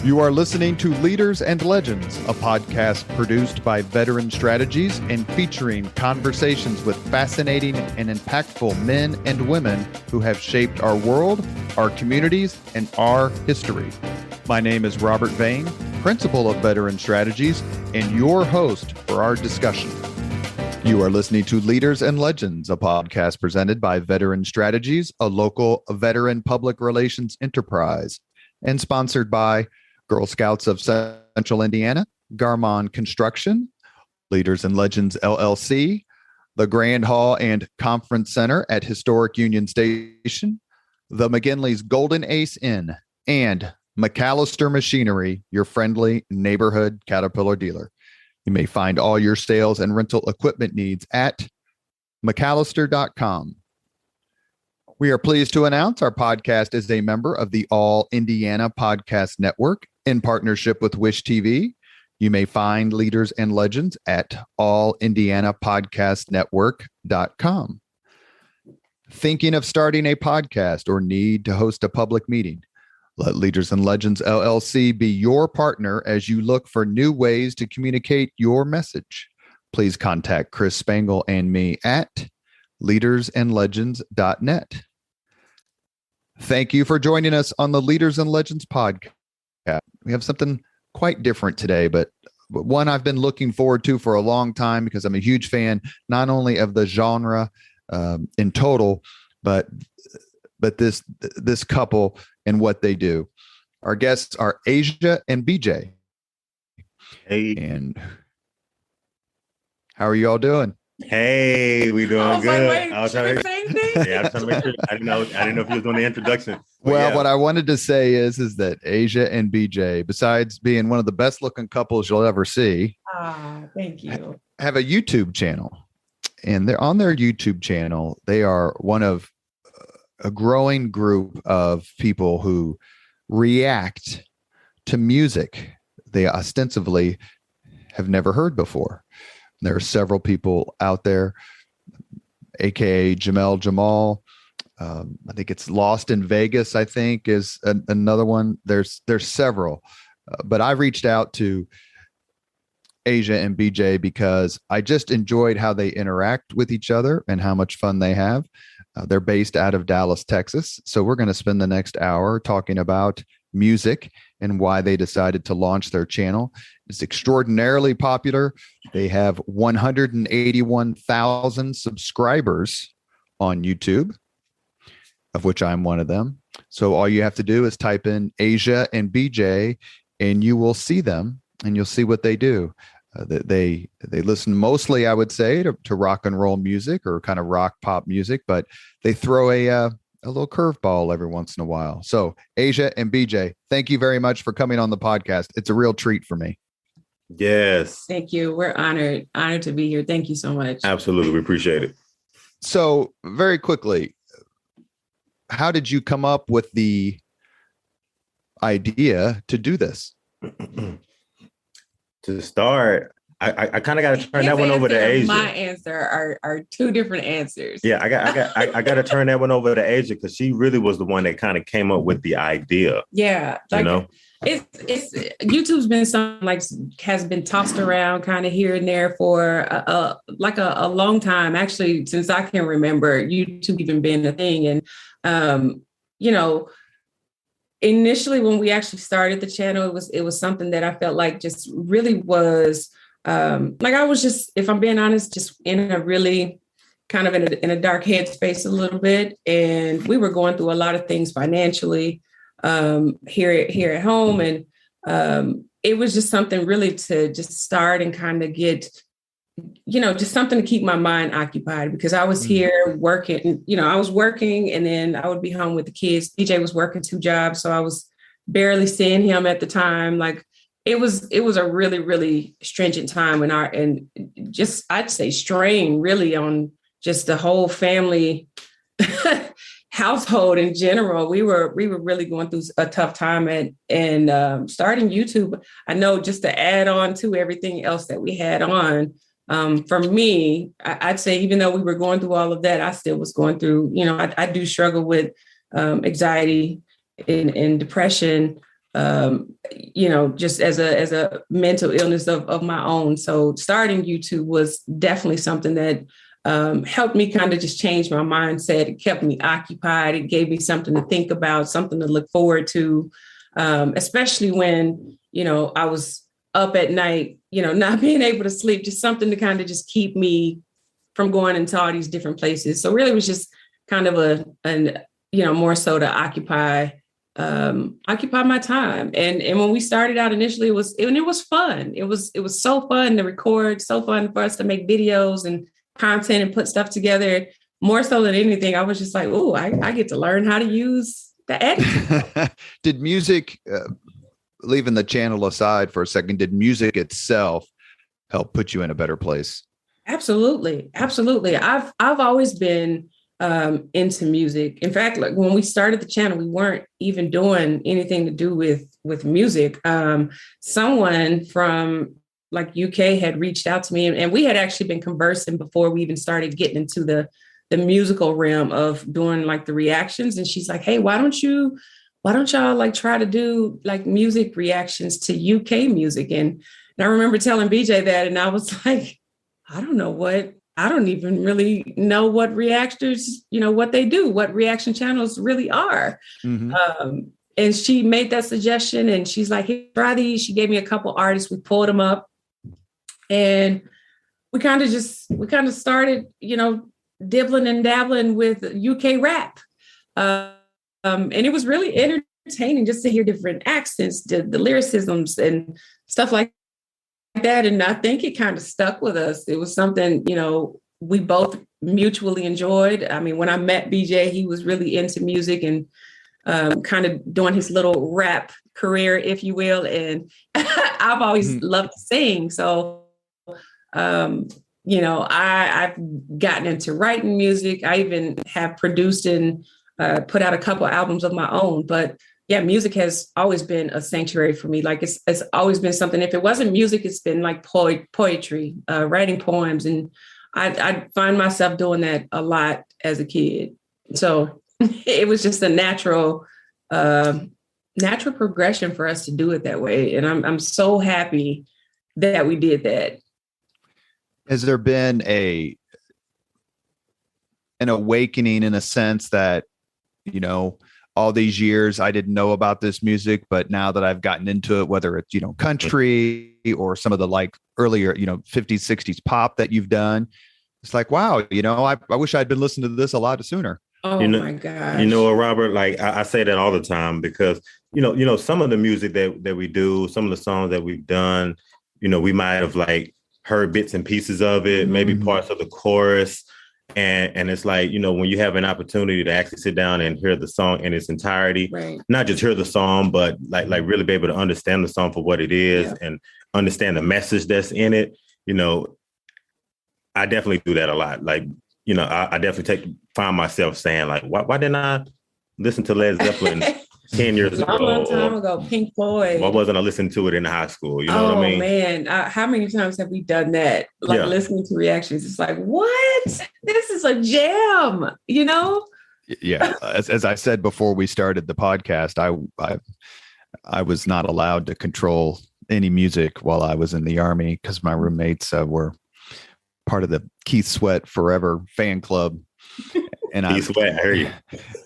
You are listening to Leaders and Legends, a podcast produced by Veteran Strategies and featuring conversations with fascinating and impactful men and women who have shaped our world, our communities, and our history. My name is Robert Vane, Principal of Veteran Strategies, and your host for our discussion. You are listening to Leaders and Legends, a podcast presented by Veteran Strategies, a local veteran public relations enterprise, and sponsored by Girl Scouts of Central Indiana, Garmon Construction, Leaders and Legends LLC, the Grand Hall and Conference Center at Historic Union Station, the McGinley's Golden Ace Inn, and McAllister Machinery, your friendly neighborhood Caterpillar dealer. You may find all your sales and rental equipment needs at McAllister.com. We are pleased to announce our podcast is a member of the All Indiana Podcast Network in partnership with Wish TV. You may find Leaders and Legends at allindianapodcastnetwork.com. Thinking of starting a podcast or need to host a public meeting? Let Leaders and Legends LLC be your partner as you look for new ways to communicate your message. Please contact Chris Spangle and me at leadersandlegends.net. Thank you for joining us on the Leaders and Legends podcast. We have something quite different today, but one I've been looking forward to for a long time because I'm a huge fan, not only of the genre in total, but this couple and what they do. Our guests are Asia and BJ. Hey. And how are you all doing? Hey, we doing good. Like, I was trying to same thing. Yeah, I was trying to make sure. I didn't know if you was doing the introduction. Well, yeah. What I wanted to say is that Asia and BJ, besides being one of the best looking couples you'll ever see, thank you, have a YouTube channel. And they're on their YouTube channel. They are one of a growing group of people who react to music they ostensibly have never heard before. There are several people out there, aka Jamel Jamal. I think it's Lost in Vegas, I think, is another one. There's several, but I reached out to Asia and BJ because I just enjoyed how they interact with each other and how much fun they have. They're based out of Dallas, Texas. So we're going to spend the next hour talking about music and why they decided to launch their channel. It's extraordinarily popular. They have 181,000 subscribers on YouTube, of which I'm one of them. So all you have to do is type in Asia and BJ and you will see them and you'll see what they do. They listen mostly, I would say, to rock and roll music or kind of rock pop music, but they throw a little curveball every once in a while. So Asia and BJ, thank you very much for coming on the podcast. It's a real treat for me. Yes. Thank you. We're honored to be here. Thank you so much. Absolutely. We appreciate it. So very quickly, how did you come up with the idea to do this? To start, I kind of got to turn that one over to Asia. My answer are two different answers. Yeah, I got to turn that one over to Asia because she really was the one that kind of came up with the idea. Yeah, it's YouTube's been something like has been tossed around kind of here and there for a long time, actually, since I can remember YouTube even being a thing. And initially when we actually started the channel, it was something that I felt like just really was I was just, if I'm being honest, just in a really kind of in a dark headspace a little bit. And we were going through a lot of things financially here at home. And it was just something really to just start and kind of get, just something to keep my mind occupied because I was here working, I was working and then I would be home with the kids. BJ was working 2 jobs. So I was barely seeing him at the time. Like it was a really, really stringent time and I'd say strain really on just the whole family household in general. We were really going through a tough time and starting YouTube. I know just to add on to everything else that we had on, for me, I'd say even though we were going through all of that, I still was going through, I do struggle with anxiety and depression. just as a mental illness of my own. So starting YouTube was definitely something that helped me kind of just change my mindset. It kept me occupied. It gave me something to think about, something to look forward to, especially when, I was up at night, not being able to sleep, just something to kind of just keep me from going into all these different places. So really it was just kind of more so to occupy my time. And when we started out initially, it was fun. It was so fun to record, so fun for us to make videos and content and put stuff together. More so than anything, I was just like, oh, I get to learn how to use the editing. Did music, leaving the channel aside for a second, did music itself help put you in a better place? Absolutely. I've always been into music. In fact, like when we started the channel, we weren't even doing anything to do with music. Someone from like UK had reached out to me, and we had actually been conversing before we even started getting into the musical realm of doing like the reactions. And she's like, hey, why don't y'all like try to do like music reactions to UK music? And I remember telling BJ that, and I was like, I don't even really know what reactors, what they do, what reaction channels really are. Mm-hmm. And she made that suggestion, and she's like, hey, try these. She gave me a couple artists. We pulled them up, and we kind of started, dibbling and dabbling with UK rap. And it was really entertaining just to hear different accents, the lyricisms and stuff like that. And I think it kind of stuck with us. It was something, we both mutually enjoyed. I mean, when I met BJ, he was really into music and kind of doing his little rap career, if you will. And I've always loved to sing. So, I've gotten into writing music. I even have produced and put out a couple of albums of my own. But yeah, music has always been a sanctuary for me. Like it's always been something. If it wasn't music, it's been like poetry, writing poems. And I find myself doing that a lot as a kid. So it was just a natural progression for us to do it that way. And I'm so happy that we did that. Has there been an awakening in a sense that, all these years I didn't know about this music, but now that I've gotten into it, whether it's, country or some of the like earlier, 50s, 60s pop that you've done, it's like, wow, I wish I'd been listening to this a lot sooner. Oh my gosh. You know what, Robert, like I say that all the time because, some of the music that we do, some of the songs that we've done, we might have like heard bits and pieces of it, maybe parts of the chorus. And it's like, when you have an opportunity to actually sit down and hear the song in its entirety, right. Not just hear the song, but like really be able to understand the song for what it is and understand the message that's in it. I definitely do that a lot. Like, I definitely find myself saying like, why didn't I listen to Led Zeppelin 10 years ago? A long time ago, Pink Floyd. Why wasn't I listening to it in high school? You know what I mean? Oh man, how many times have we done that? Like listening to reactions, it's like, what? This is a jam, Yeah, as I said before we started the podcast, I was not allowed to control any music while I was in the Army because my roommates were part of the Keith Sweat Forever fan club. And I hear you.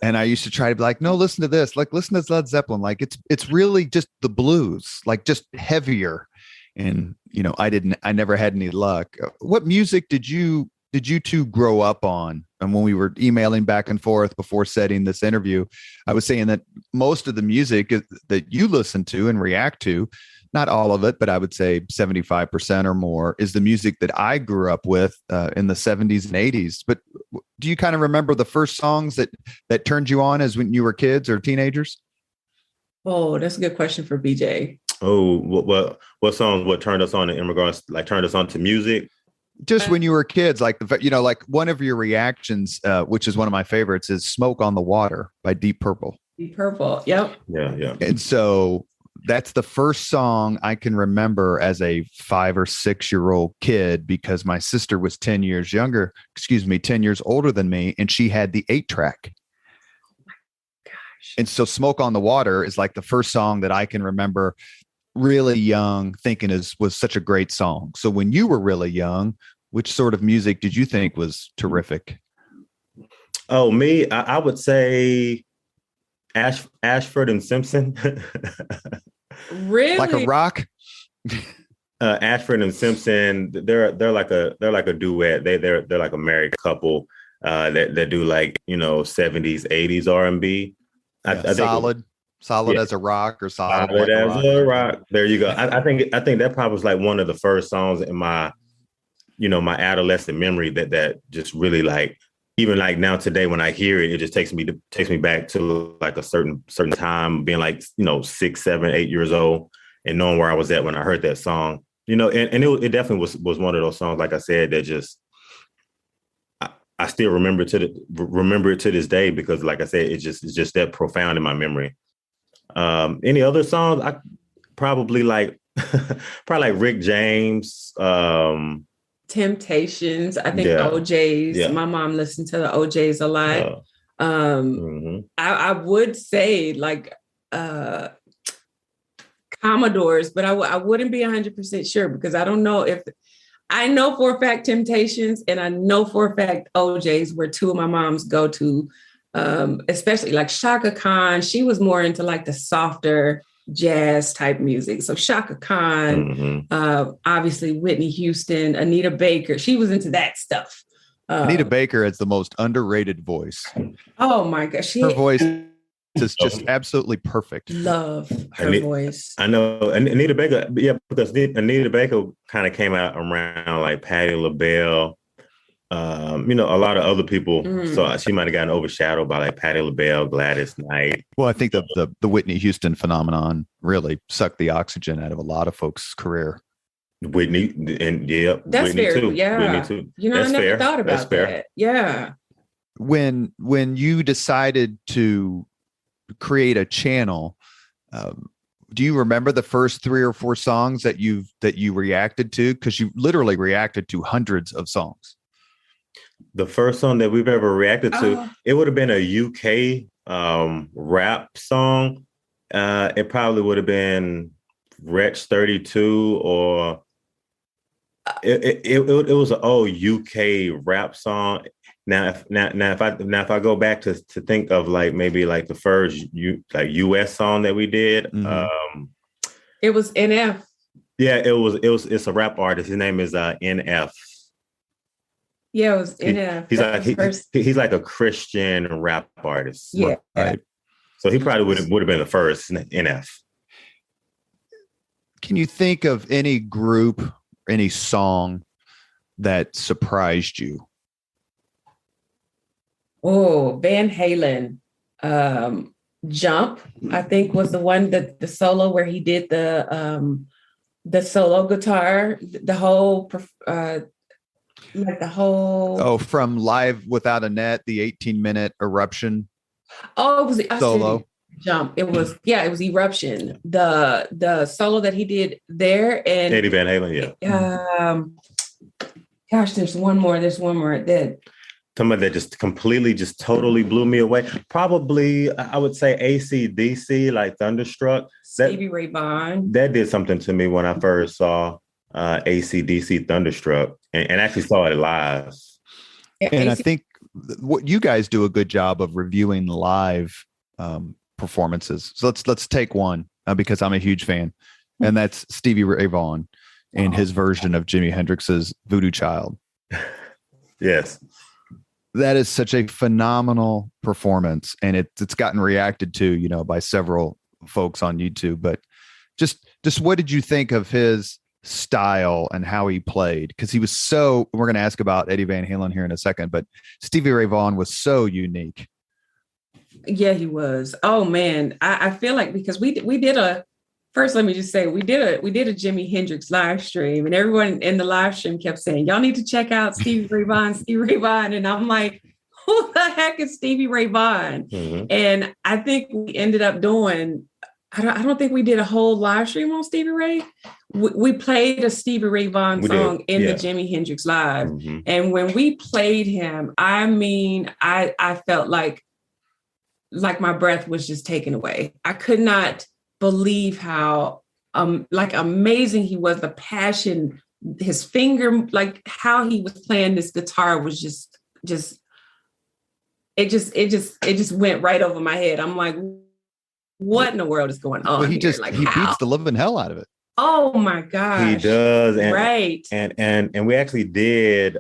And I used to try to be like, no, listen to this. Like, listen to Led Zeppelin. Like, it's really just the blues, like just heavier. And I never had any luck. What music did you two grow up on? And when we were emailing back and forth before setting this interview, I was saying that most of the music that you listen to and react to, not all of it, but I would say 75% or more is the music that I grew up with in the 70s and 80s. But do you kind of remember the first songs that turned you on as when you were kids or teenagers? Oh, that's a good question for BJ. Oh, what songs? What turned us on in regards, like turned us on to music? Just when you were kids, like like one of your reactions, which is one of my favorites, is "Smoke on the Water" by Deep Purple. Deep Purple, yep. Yeah. And so that's the first song I can remember as a 5 or 6 year old kid because my sister was 10 years older than me, and she had the 8-track. And so Smoke on the Water is like the first song that I can remember really young thinking was such a great song. So when you were really young, which sort of music did you think was terrific? Oh, me, I would say Ashford and Simpson. Really? Like a rock? Ashford and Simpson, they're like a duet. They're like a married couple that do like 70s, 80s R&B. I solid yeah, as a rock or solid solid like a as rock. a rock. There you go. I think that probably was like one of the first songs in my my adolescent memory that just really like, even like now today when I hear it, it just takes me back to like a certain time, being like 6, 7, 8 years old, and knowing where I was at when I heard that song. And it definitely was one of those songs, like I said, that just I still remember it to this day, because like I said, it's just that profound in my memory. Any other songs? I probably like probably like Rick James. Temptations. I think Yeah. OJ's. Yeah. My mom listened to the OJ's a lot. Mm-hmm. I would say like Commodores, but I wouldn't be 100% sure, because I don't know if I know for a fact Temptations, and I know for a fact OJ's were two of my mom's go to, especially like Shaka Khan. She was more into like the softer jazz type music. So Shaka Khan, obviously Whitney Houston, Anita Baker. She was into that stuff. Anita Baker has the most underrated voice. Oh my gosh. Her voice is just absolutely perfect. Love her voice. I know Anita Baker, yeah, because Anita Baker kind of came out around like Patti LaBelle, a lot of other people. So she might have gotten overshadowed by like Patti LaBelle, Gladys Knight. Well, I think the Whitney Houston phenomenon really sucked the oxygen out of a lot of folks' career. Whitney, and yeah, that's Whitney fair. too. Yeah, Whitney too. I never thought about that. Yeah. When you decided to create a channel, do you remember the first 3 or 4 songs that you reacted to? Because you literally reacted to hundreds of songs. The first song that we've ever reacted to, it would have been a UK rap song. It probably would have been Wretch 32, or it was an old UK rap song. Now if I go back to think of like maybe like the first US song that we did, it was NF. Yeah, it's a rap artist. His name is NF. Yeah, it was NF. He's like a Christian rap artist. Yeah. Right. So he probably would have been the first, NF. Can you think of any group, any song that surprised you? Oh, Van Halen, Jump, I think was the one that the solo where he did the solo guitar, from Live Without a Net, the 18-minute Eruption. Oh, it was solo. Jump. It was Eruption. The solo that he did there, and Eddie Van Halen, yeah. Gosh, there's one more that. Somebody that just completely, just totally blew me away. Probably, I would say AC/DC, like Thunderstruck. Stevie Ray Vaughan. That did something to me when I first saw AC/DC Thunderstruck, and actually saw it live. And I think what you guys do a good job of reviewing live performances. So let's take one because I'm a huge fan, and that's Stevie Ray Vaughan and his version of Jimi Hendrix's Voodoo Child. Yes. That is such a phenomenal performance, and it's gotten reacted to, by several folks on YouTube. But just what did you think of his style and how he played? Because he was we're going to ask about Eddie Van Halen here in a second, but Stevie Ray Vaughan was so unique. Yeah, he was. Oh man, I feel like because we did a. First, let me just say we did a Jimi Hendrix live stream, and everyone in the live stream kept saying, "Y'all need to check out Stevie Ray Vaughan," and I'm like, "Who the heck is Stevie Ray Vaughan?" And I think we ended up doing. I don't think we did a whole live stream on Stevie Ray. We played a Stevie Ray Vaughan song in the Jimi Hendrix live, and when we played him, I mean, I felt like like my breath was just taken away. I could not believe how like amazing he was, the passion, his finger, like how he was playing this guitar was just it just went right over my head. I'm like, what in the world is going on? Well, he here? just Like, he how? beats the living hell out of it. Oh my gosh. He does. And, right. And we actually did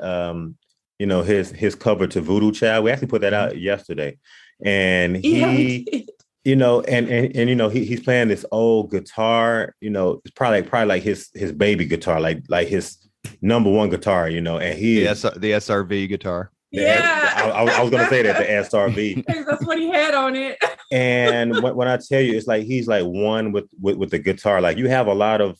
his cover to Voodoo Child. We actually put that out yesterday. And he he's playing this old guitar, it's probably like his baby guitar, like his number one guitar, and he the SRV guitar. Yeah. I was gonna say that, the SRV. That's what he had on it. And when I tell you, it's like he's like one with the guitar. Like you have a lot of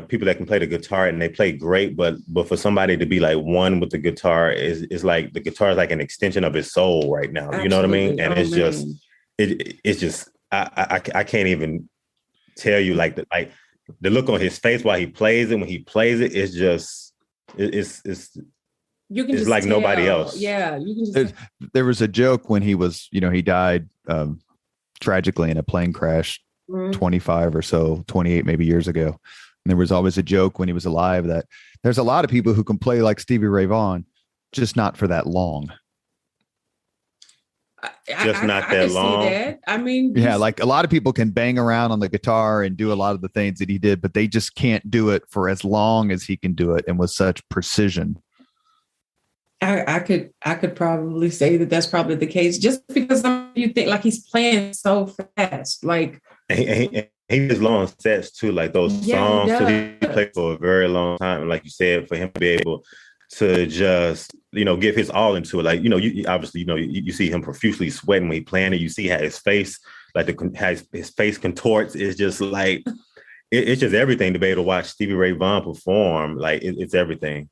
people that can play the guitar and they play great, but for somebody to be like one with the guitar is like the guitar is like an extension of his soul right now. Absolutely. You know what I mean? And it's just I can't even tell you like the look on his face while he plays it. When he plays it, it's just it's you can it's just like tell. Nobody else. Yeah, you can just. There was a joke when he was, he died tragically in a plane crash 25 or so, 28 maybe years ago. And there was always a joke when he was alive that there's a lot of people who can play like Stevie Ray Vaughan, just not for that long. Not that long. See that. I mean, yeah, like a lot of people can bang around on the guitar and do a lot of the things that he did, but they just can't do it for as long as he can do it and with such precision. I could probably say that that's probably the case, just because you think like he's playing so fast, like he has long sets too, like those songs. So he played for a very long time, and like you said, for him to be able to just give his all into it, like you obviously you see him profusely sweating when he playing it. You see how his face, like his face contorts. It's just like it's just everything to be able to watch Stevie Ray Vaughan perform. Like it's everything.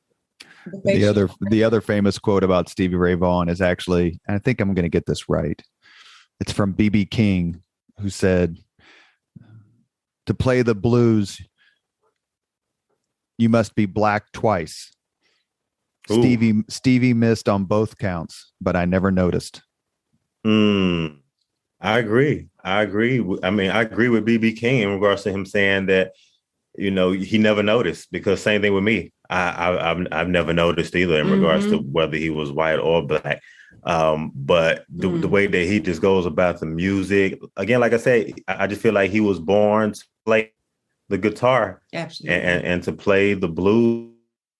The other famous quote about Stevie Ray Vaughan is actually, and I think I'm going to get this right, it's from B.B. King, who said, "To play the blues, you must be black twice." Ooh. Stevie missed on both counts, but I never noticed. I agree. I mean, I agree with B.B. King in regards to him saying that, he never noticed, because same thing with me. I've never noticed either in regards to whether he was white or black. But the way that he just goes about the music, again, like I said, I just feel like he was born to play the guitar. Absolutely. And to play the blues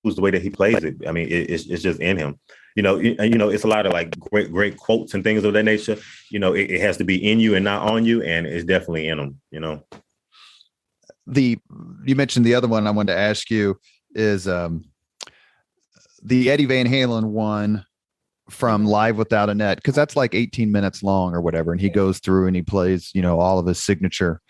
the way that he plays it. I mean, it's just in him. It's a lot of like great quotes and things of that nature. It has to be in you and not on you, and it's definitely in him. You mentioned the other one I wanted to ask you is the Eddie Van Halen one from Live Without a Net, because that's like 18 minutes long or whatever, and he goes through and he plays all of his signature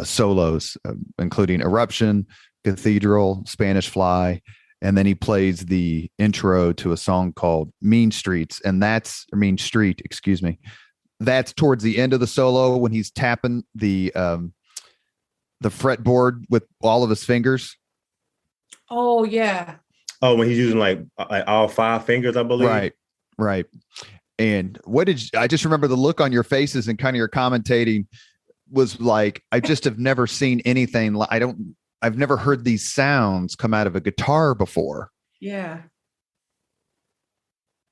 solos, including Eruption, Cathedral, Spanish Fly, and then he plays the intro to a song called Mean Street, excuse me. That's towards the end of the solo when he's tapping the fretboard with all of his fingers. Oh yeah. Oh, when he's using like all 5 fingers, I believe. Right. And I just remember the look on your faces and kind of your commentating was like, I just have never seen anything. I've never heard these sounds come out of a guitar before. Yeah.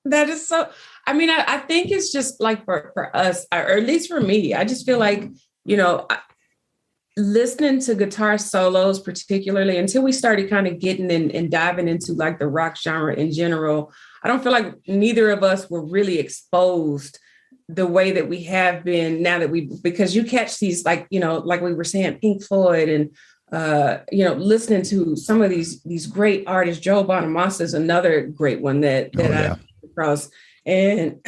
That is so, I mean, I think it's just like for us, or at least for me, I just feel like, listening to guitar solos, particularly until we started kind of getting in and diving into like the rock genre in general, I don't feel like neither of us were really exposed the way that we have been now that because you catch these, like, like we were saying, Pink Floyd and, listening to some of these great artists. Joe Bonamassa is another great one that I came across. And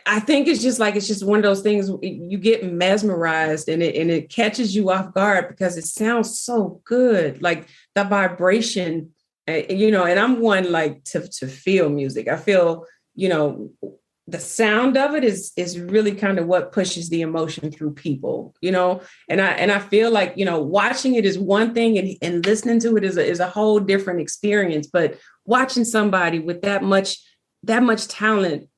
I think it's just one of those things you get mesmerized and it catches you off guard because it sounds so good. Like the vibration, and I'm one like to feel music. I feel, the sound of it is really kind of what pushes the emotion through people, and I feel like, watching it is one thing and listening to it is a whole different experience. But watching somebody with that much talent,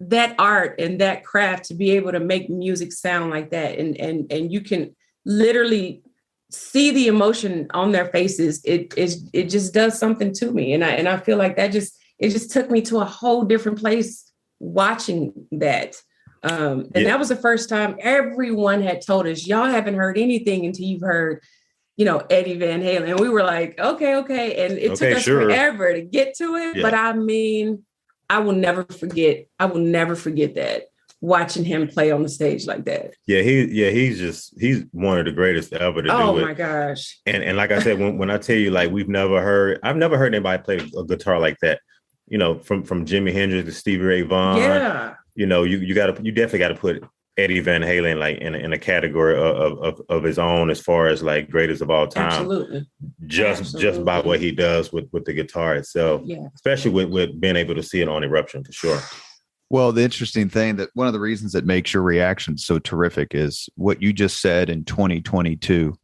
that art and that craft to be able to make music sound like that. And you can literally see the emotion on their faces. It just does something to me. And I feel like it just took me to a whole different place watching that. And that was the first time everyone had told us, y'all haven't heard anything until you've heard, Eddie Van Halen. And we were like, okay. And it took us forever to get to it. Yeah. But I mean, I will never forget that, watching him play on the stage like that. Yeah, he's one of the greatest ever to do it. Oh my gosh. And like I said, when I tell you, like, I've never heard anybody play a guitar like that, from Jimi Hendrix to Stevie Ray Vaughan. Yeah. You definitely got to put Eddie Van Halen like in a category of his own as far as like greatest of all time. Absolutely. Just by what he does with the guitar itself. Yeah. Especially with being able to see it on Eruption for sure. Well, the interesting thing that one of the reasons that makes your reaction so terrific is what you just said in 2022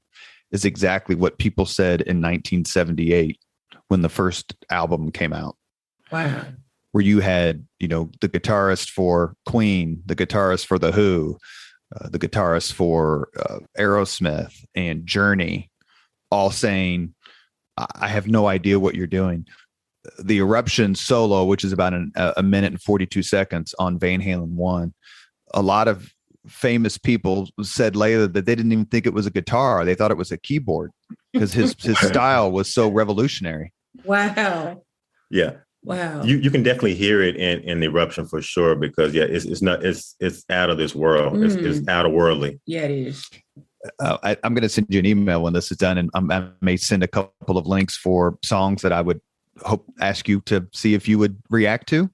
is exactly what people said in 1978 when the first album came out. Wow. Where you had, the guitarist for Queen, the guitarist for The Who, the guitarist for Aerosmith and Journey, all saying, I have no idea what you're doing. The Eruption solo, which is about a minute and 42 seconds on Van Halen 1, a lot of famous people said later that they didn't even think it was a guitar. They thought it was a keyboard because his style was so revolutionary. Wow. Yeah. Wow. You can definitely hear it in the Eruption for sure, because it's out of this world. It's out of worldly. Yeah, it is. I'm going to send you an email when this is done, and I may send a couple of links for songs that I would ask you to see if you would react to.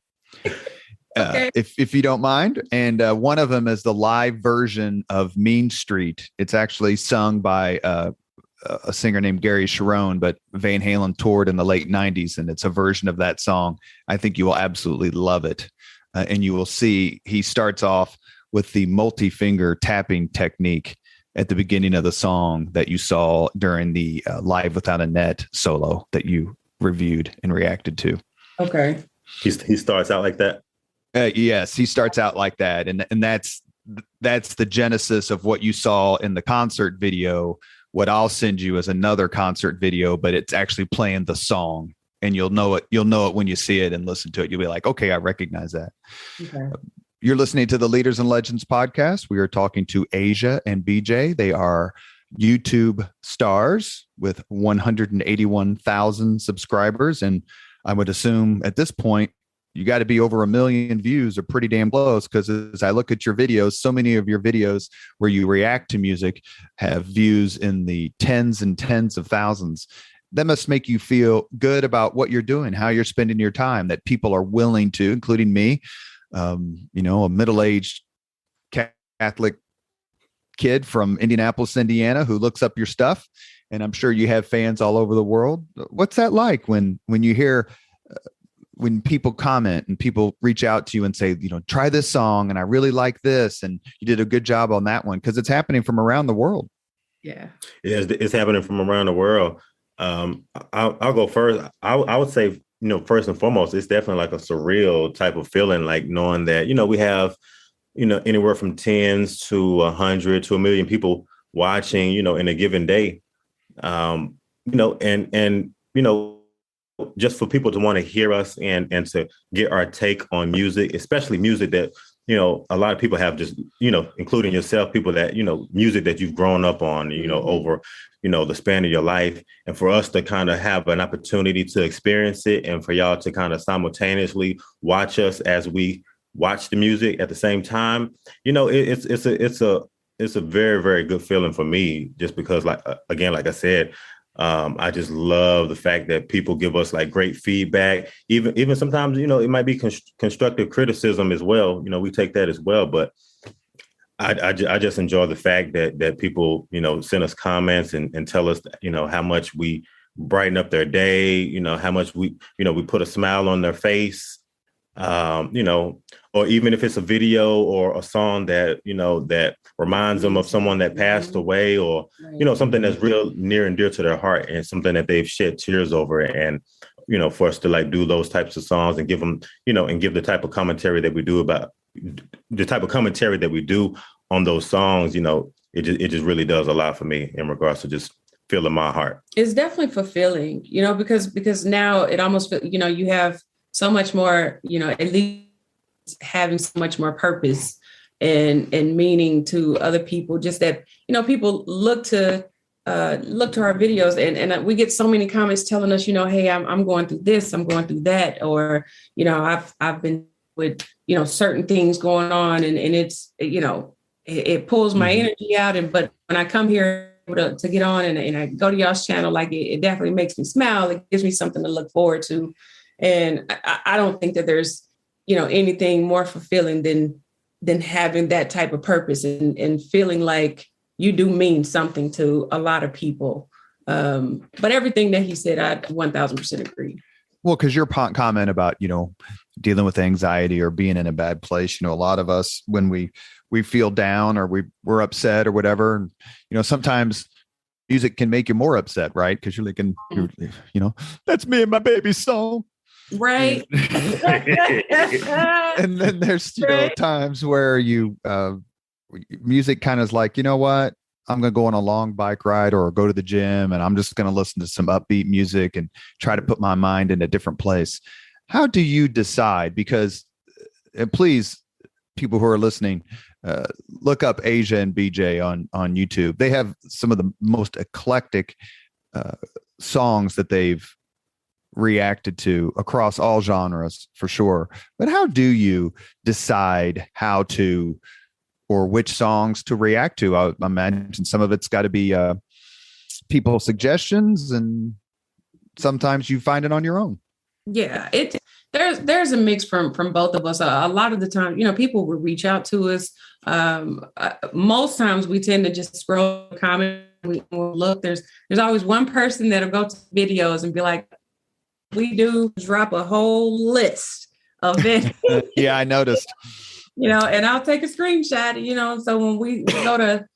Okay. If you don't mind. And one of them is the live version of Mean Street. It's actually sung by a singer named Gary Sharon, but Van Halen toured in the late 90s, and it's a version of that song. I think you will absolutely love it. And you will see he starts off with the multi-finger tapping technique at the beginning of the song that you saw during the Live Without a Net solo that you reviewed and reacted to. Okay. He starts out like that? Yes, he starts out like that. And that's the genesis of what you saw in the concert video. What I'll send you is another concert video, but it's actually playing the song, and you'll know it when you see it and listen to it. You'll be like, okay, I recognize that. Okay. You're listening to the Leaders and Legends podcast. We are talking to Asia and BJ. They are YouTube stars with 181,000 subscribers. And I would assume at this point, you got to be over 1 million views or pretty damn close, because as I look at your videos, so many of your videos where you react to music have views in the tens and tens of thousands. That must make you feel good about what you're doing, how you're spending your time, that people are willing to, including me, a middle-aged Catholic kid from Indianapolis, Indiana, who looks up your stuff. And I'm sure you have fans all over the world. What's that like when you hear when people comment and people reach out to you and say, try this song and I really like this, and you did a good job on that one? Because it's happening from around the world. Yeah. It's happening from around the world. I'll go first. I would say, first and foremost, it's definitely like a surreal type of feeling, like knowing that, we have, anywhere from tens to 100 to 1 million people watching, in a given day. Just for people to want to hear us and to get our take on music, especially music that, a lot of people have just, including yourself, people that, music that you've grown up on, over, the span of your life. And for us to kind of have an opportunity to experience it, and for y'all to kind of simultaneously watch us as we watch the music at the same time, it's a very, very good feeling for me, just because, like I said, I just love the fact that people give us like great feedback. Even sometimes, it might be constructive criticism as well. We take that as well. But I just enjoy the fact that people, send us comments and tell us, how much we brighten up their day, how much we put a smile on their face, or even if it's a video or a song that, that reminds them of someone that passed away, or, something that's real near and dear to their heart, and something that they've shed tears over. And for us to like do those types of songs and give them, and give the type of commentary that we do on those songs, it just really does a lot for me in regards to just filling my heart. It's definitely fulfilling, because now it almost, you have so much more, at least having so much more purpose and meaning to other people, just that, people look to our videos and we get so many comments telling us, hey, I'm going through this, I'm going through that, or, I've been with, certain things going on and it's, it pulls my energy out. But when I come here to get on and I go to y'all's channel, like it definitely makes me smile. It gives me something to look forward to. And I don't think that there's, anything more fulfilling than having that type of purpose and feeling like you do mean something to a lot of people. But everything that he said, I 1000% agree. Well, because your comment about, dealing with anxiety or being in a bad place, a lot of us, when we feel down or we're upset or whatever, sometimes music can make you more upset, right? Because you're thinking, that's me and my baby's song. Right. And then there's, times where music kind of is like, you know what? I'm going to go on a long bike ride or go to the gym and I'm just going to listen to some upbeat music and try to put my mind in a different place. How do you decide? Because please, people who are listening, look up Asia and BJ on YouTube. They have some of the most eclectic songs that they've reacted to across all genres for sure. But how do you decide how to or which songs to react to? I imagine some of it's got to be people's suggestions, and sometimes you find it on your own. Yeah, there's a mix from both of us. A lot of the time, people will reach out to us. Most times we tend to just scroll comments. We'll look. There's always one person that'll go to videos and be like, we do drop a whole list of it. Yeah, I noticed. And I'll take a screenshot, so when we go to,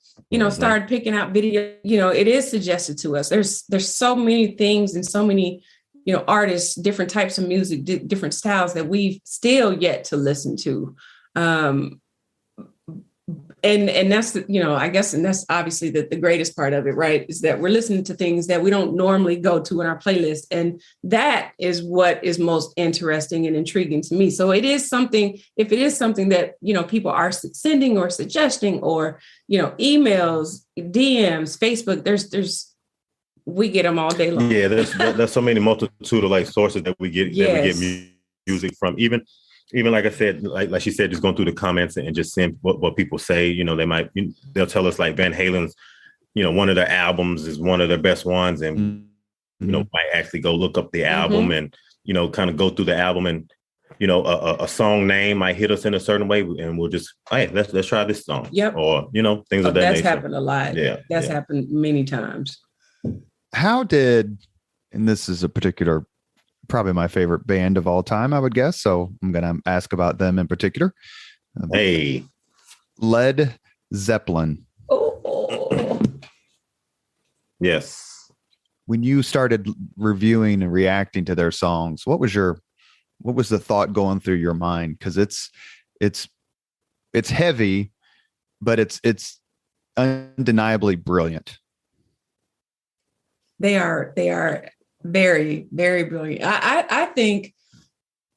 start picking out video, it is suggested to us. There's so many things and so many, artists, different types of music, different styles that we've still yet to listen to. And that's, I guess, and that's obviously the greatest part of it, right? Is that we're listening to things that we don't normally go to in our playlist. And that is what is most interesting and intriguing to me. So it is something, if it is something that, people are sending or suggesting or, emails, DMs, Facebook, we get them all day long. Yeah, there's so many multitude of like sources that we get, music from. Even like I said, like she said, just going through the comments and just seeing what people say, they'll tell us like Van Halen's, one of their albums is one of their best ones. And, might actually go look up the album and, kind of go through the album and, a song name might hit us in a certain way and we'll just, hey, let's try this song. Yep. Or, things of that nature. That's happened a lot. Yeah. That's happened many times. How and this is a particular, probably my favorite band of all time, I would guess. So I'm going to ask about them in particular. Hey, Led Zeppelin. Oh. Yes. When you started reviewing and reacting to their songs, what was the thought going through your mind? Because it's heavy, but it's undeniably brilliant. They are very, very brilliant. I think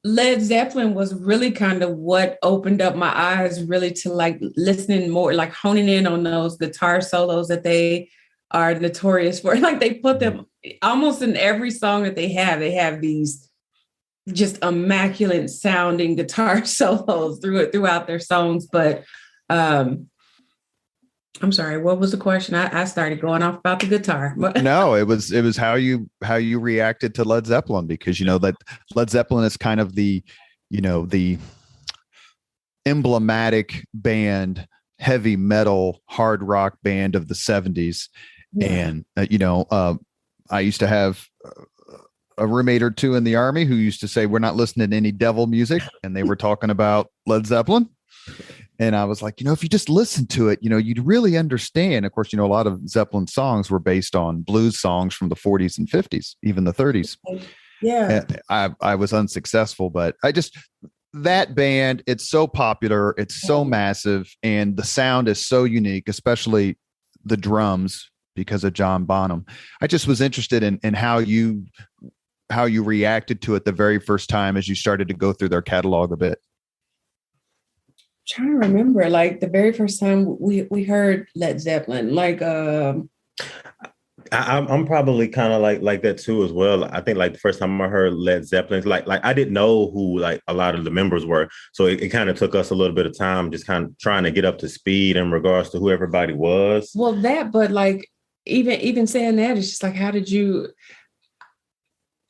Led Zeppelin was really kind of what opened up my eyes really to like listening more, like honing in on those guitar solos that they are notorious for. Like they put them almost in every song that they have. They have these just immaculate sounding guitar solos throughout their songs. But I'm sorry, what was the question? I started going off about the guitar. No, it was how you reacted to Led Zeppelin, because that Led Zeppelin is kind of the emblematic band, heavy metal, hard rock band of the 70s. Yeah. And I used to have a roommate or two in the Army who used to say, we're not listening to any devil music, and they were talking about Led Zeppelin. And I was like, if you just listen to it, you'd really understand. Of course, a lot of Zeppelin songs were based on blues songs from the 40s and 50s, even the 30s. Yeah. I was unsuccessful, but that band, it's so popular, it's so massive, and the sound is so unique, especially the drums because of John Bonham. I just was interested in how you reacted to it the very first time as you started to go through their catalog a bit. Trying to remember, like the very first time we heard Led Zeppelin, like I'm probably kind of like that too as well. I think like the first time I heard Led Zeppelin, like I didn't know who like a lot of the members were, so it kind of took us a little bit of time just kind of trying to get up to speed in regards to who everybody was. Well, but like even saying that, it's just like, how did you?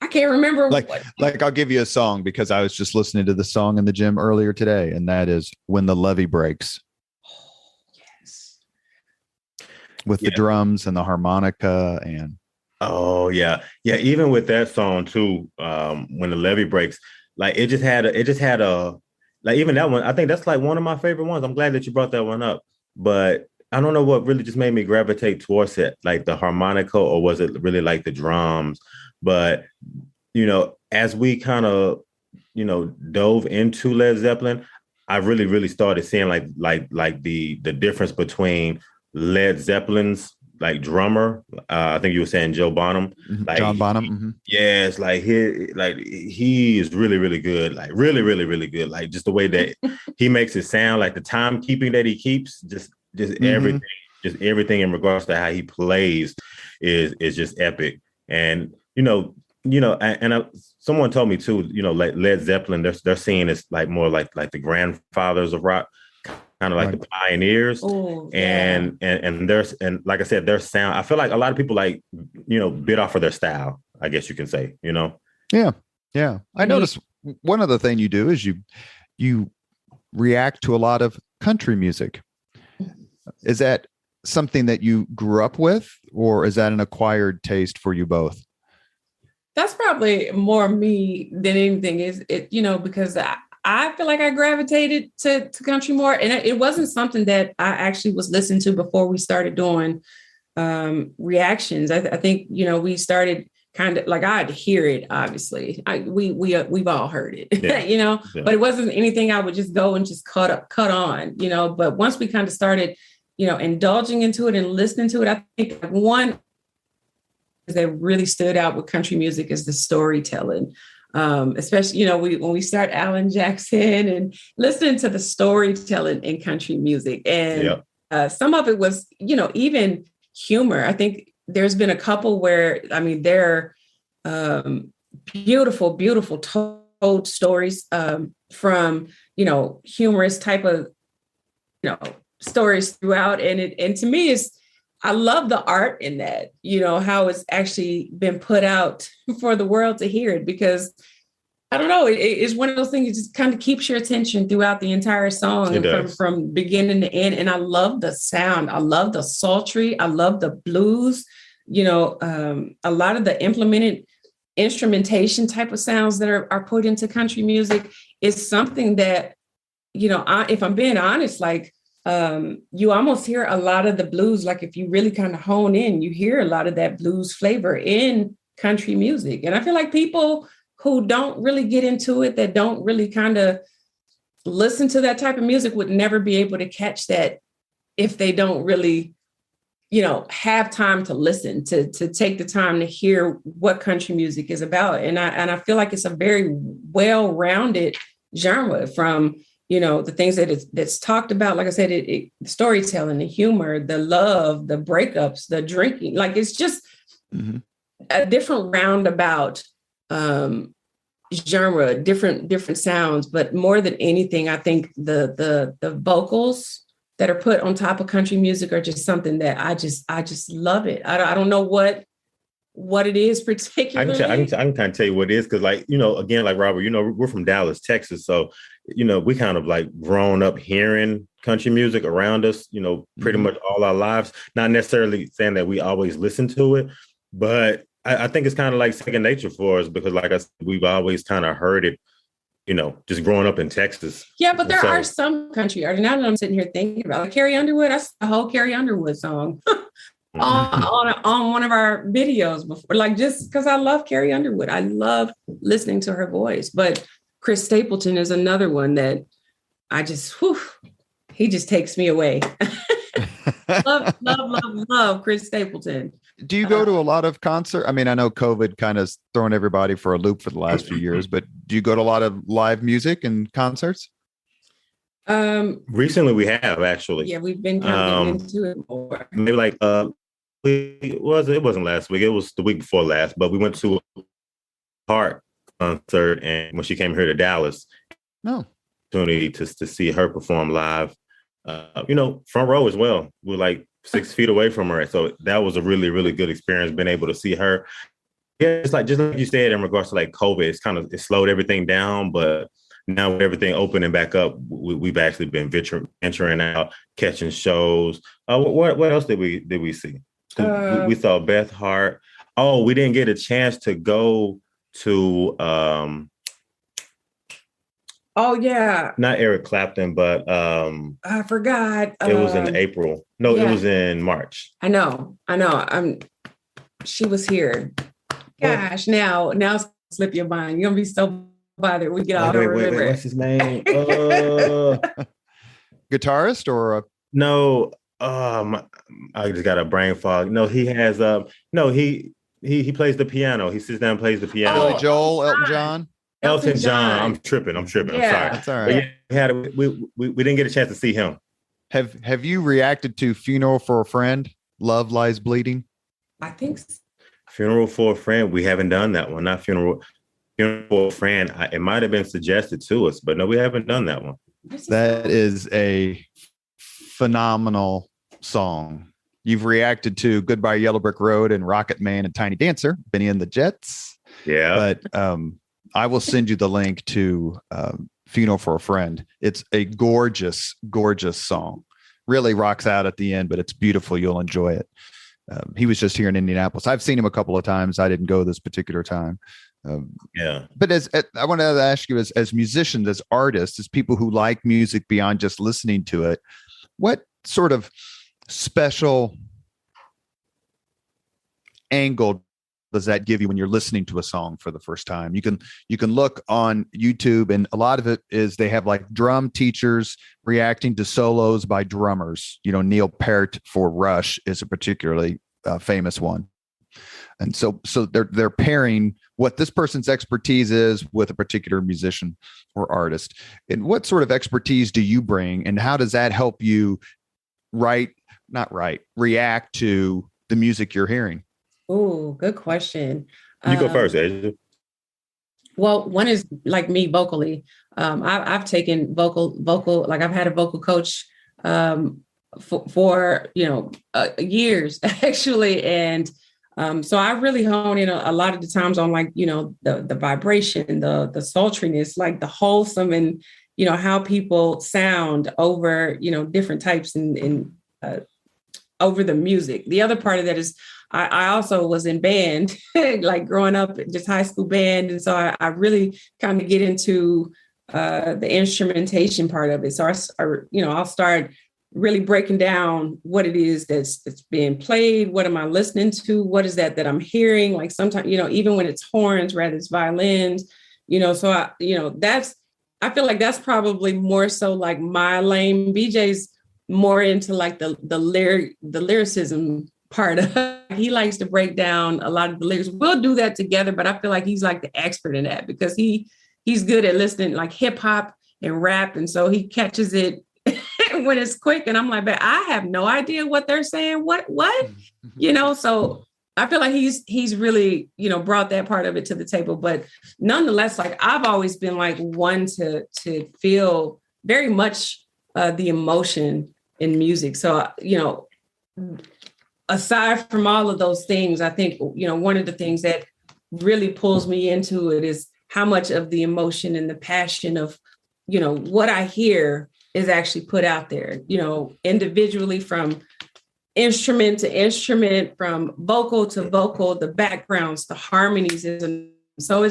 I can't remember. Like I'll give you a song because I was just listening to the song in the gym earlier today, and that is "When the Levee Breaks." Yes. With the drums and the harmonica and. Oh yeah. Even with that song too, "When the Levee Breaks," like it just had a like, even that one. I think that's like one of my favorite ones. I'm glad that you brought that one up, but I don't know what really just made me gravitate towards it, like the harmonica, or was it really like the drums? But, as we kind of, dove into Led Zeppelin, I really, really started seeing like the difference between Led Zeppelin's like drummer. I think you were saying Joe Bonham, like John Bonham. Mm-hmm. Yes, he is really, really good, like really, really, really good. Like just the way that he makes it sound, like the timekeeping that he keeps, just everything, just everything in regards to how he plays is just epic. And someone told me too, like Led Zeppelin, they're seeing it's like more like the grandfathers of rock, kind of like the pioneers. Oh, and like I said, their sound, I feel like a lot of people bit off of their style, I guess you can say, Yeah. I noticed one other thing you do is you react to a lot of country music. Is that something that you grew up with, or is that an acquired taste for you both? That's probably more me than anything. Is it, because I feel like I gravitated to country more. And it wasn't something that I actually was listening to before we started doing reactions. I think, we started kind of like, I'd hear it, obviously. We've all heard it, but it wasn't anything I would just go and just cut on, but once we kind of started, indulging into it and listening to it, I think one that really stood out with country music is the storytelling. Especially, when we start Alan Jackson and listening to the storytelling in country music. And some of it was, even humor. I think there's been a couple where, they're beautiful, beautiful told stories from, humorous type of, stories throughout. And to me, I love the art in that, how it's actually been put out for the world to hear it, because I don't know, it's one of those things that just kind of keeps your attention throughout the entire song from beginning to end. And I love the sound. I love the sultry. I love the blues, a lot of the implemented instrumentation type of sounds that are put into country music is something that, if I'm being honest, like, you almost hear a lot of the blues. Like if you really kind of hone in, you hear a lot of that blues flavor in country music. And I feel like people who don't really get into it, that don't really kind of listen to that type of music, would never be able to catch that if they don't really, have time to listen, to take the time to hear what country music is about. And I feel like it's a very well-rounded genre, from the things that that's talked about. Like I said, the storytelling, the humor, the love, the breakups, the drinking, like it's just a different roundabout genre, different sounds. But more than anything, I think the vocals that are put on top of country music are just something that I just love it. I don't know what it is particularly. I can kind of tell you what it is, because again, like Robert, we're from Dallas, Texas, so we kind of like grown up hearing country music around us, pretty much all our lives. Not necessarily saying that we always listen to it, but I think it's kind of like second nature for us, because like I said, we've always kind of heard it, just growing up in Texas. Yeah, but there are some country artists. Now that I'm sitting here thinking about, like Carrie Underwood, that's the whole Carrie Underwood song. on one of our videos before, like just because I love Carrie Underwood. I love listening to her voice. But Chris Stapleton is another one that I just, he just takes me away. love Chris Stapleton. Do you go to a lot of concerts? I mean, I know COVID kind of thrown everybody for a loop for the last few years, but do you go to a lot of live music and concerts? Recently we have actually. Yeah, we've been kind of getting into it more. Maybe like it wasn't last week, it was the week before last, but we went to a Heart concert, and when she came here to Dallas, opportunity to see her perform live. Front row as well. We're like 6 feet away from her. So that was a really, really good experience, being able to see her. Yeah, it's like, just like you said, in regards to like COVID, it slowed everything down, but now with everything opening back up, we've actually been venturing out, catching shows. What else did we see? We saw Beth Hart. Oh, we didn't get a chance to go to oh yeah, not Eric Clapton, but I forgot. It was in April. No, yeah. It was in March. I know. She was here. Gosh, now slip your mind. You're gonna be so bothered. We get out. Wait, what's his name? Guitarist or no? I just got a brain fog. No, he has he plays the piano. He sits down and plays the piano. Billy Joel, Elton John. Elton John. I'm tripping. Yeah. I'm sorry. That's all right. We didn't get a chance to see him. Have you reacted to Funeral for a Friend? Love Lies Bleeding? I think so. Funeral for a Friend. We haven't done that one. Not Funeral for a Friend. It might have been suggested to us, but no, we haven't done that one. That is a phenomenal song. You've reacted to Goodbye Yellow Brick Road and Rocket Man and Tiny Dancer, Benny and the Jets. Yeah. But I will send you the link to Funeral for a Friend. It's a gorgeous, gorgeous song. Really rocks out at the end, but it's beautiful. You'll enjoy it. He was just here in Indianapolis. I've seen him a couple of times. I didn't go this particular time. But I want to ask you, as musicians, as artists, as people who like music beyond just listening to it, what sort of special angle does that give you when you're listening to a song for the first time? You can look on YouTube, and a lot of it is they have like drum teachers reacting to solos by drummers. Neil Peart for Rush is a particularly famous one. And so they're pairing what this person's expertise is with a particular musician or artist. And what sort of expertise do you bring, and how does that help you react to the music you're hearing? Oh, good question. You go first, Asia. Well, one is like me vocally. I've taken vocal, like I've had a vocal coach for years actually. And so I really hone in a lot of the times on like, the vibration, the sultriness, like the wholesome, and, how people sound over, different types and over the music. The other part of that is I also was in band, like growing up, just high school band. And so I really kind of get into the instrumentation part of it. So I'll start really breaking down what it is that's being played. What am I listening to? What is that I'm hearing? Like sometimes, even when it's horns, rather it's violins, so I feel like that's probably more so like my lane. BJ's more into like the lyricism part of it. He likes to break down a lot of the lyrics. We'll do that together, but I feel like he's like the expert in that because he's good at listening like hip hop and rap. And so he catches it when it's quick. And I'm like, but I have no idea what they're saying. What, so I feel like he's really, brought that part of it to the table. But nonetheless, like I've always been like one to feel very much the emotion in music. So, aside from all of those things, I think, one of the things that really pulls me into it is how much of the emotion and the passion of, what I hear is actually put out there, individually, from instrument to instrument, from vocal to vocal, the backgrounds, the harmonies. And so